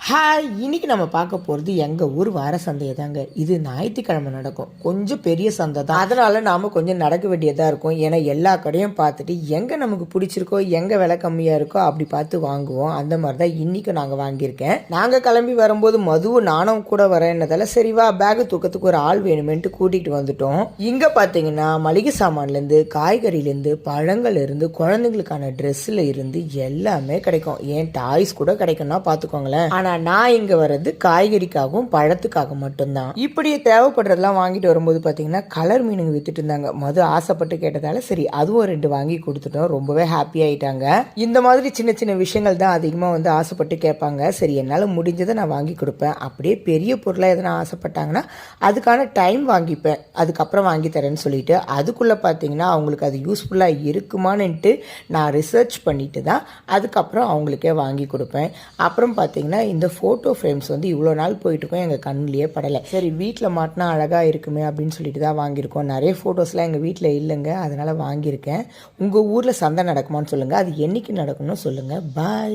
Hi, இன்னைக்கு நம்ம பார்க்க போகிறது எங்கள் ஊர் வார சந்தையை தாங்க. இது ஞாயிற்றுக்கிழமை நடக்கும். கொஞ்சம் பெரிய சந்தை தான், அதனால நாம் கொஞ்சம் நடக்க வேண்டியதாக இருக்கும். ஏன்னா எல்லா கடையும் பார்த்துட்டு எங்கே நமக்கு பிடிச்சிருக்கோ, எங்கே விலை கம்மியாக இருக்கோ அப்படி பார்த்து வாங்குவோம். அந்த மாதிரி தான் இன்றைக்கும் நாங்கள் வாங்கியிருக்கேன். நாங்கள் கிளம்பி வரும்போது மதுவும் நானும் கூட வரேன்னதால சரிவா பேகு தூக்கத்துக்கு ஒரு ஆள் வேணுமென்ட்டு கூட்டிகிட்டு வந்துட்டோம். இங்கே பார்த்தீங்கன்னா மளிகை சாமான்லேருந்து, காய்கறிலேருந்து, பழங்கள்லேருந்து, குழந்தைங்களுக்கான ட்ரெஸ்ஸில் இருந்து எல்லாமே கிடைக்கும். ஏன் டாய்ஸ் கூட கிடைக்கும்னா பார்த்துக்கோங்களேன். ஆனால் நான் இங்கே வர்றது காய்கறிக்காகவும் பழத்துக்காக மட்டும்தான். இப்படியே தேவைப்படுறதெல்லாம் வாங்கிட்டு வரும்போது பார்த்தீங்கன்னா கலர் மீனுங்க வித்துட்டு இருந்தாங்க. மது ஆசைப்பட்டு கேட்டதால சரி அதுவும் 2 வாங்கி கொடுத்துட்டோம். ரொம்பவே ஹாப்பி ஆயிட்டாங்க. இந்த மாதிரி சின்ன சின்ன விஷயங்கள் தான் அதிகமாக ஆசைப்பட்டு கேட்பாங்க. சரி என்னால் முடிஞ்சதை நான் வாங்கி கொடுப்பேன். அப்படியே பெரிய பொருளாக எதனா ஆசைப்பட்டாங்கன்னா அதுக்கான டைம் வாங்கிப்பேன், அதுக்கப்புறம் வாங்கி தரேன்னு சொல்லிட்டு அதுக்குள்ளே பார்த்தீங்கன்னா அவங்களுக்கு அது யூஸ்ஃபுல்லாக இருக்குமான்னுட்டு நான் ரிசர்ச் பண்ணிட்டு தான் அதுக்கப்புறம் அவங்களுக்கே வாங்கி கொடுப்பேன். அப்புறம் பார்த்தீங்கன்னா இந்த ஃபோட்டோ ஃப்ரேம்ஸ் இவ்வளோ நாள் போயிட்டுருக்கோம், எங்கள் கண்ணிலேயே படலை. சரி வீட்டில் மாட்டினா அழகாக இருக்குமே அப்படின்னு சொல்லிட்டு தான் வாங்கியிருக்கோம். நிறைய ஃபோட்டோஸ்லாம் எங்கள் வீட்டில் இல்லைங்க, அதனால் வாங்கியிருக்கேன். உங்கள் ஊரில் சந்தை நடக்குமான்னு சொல்லுங்கள், அது என்றைக்கு நடக்கணும்னு சொல்லுங்கள். பாய்.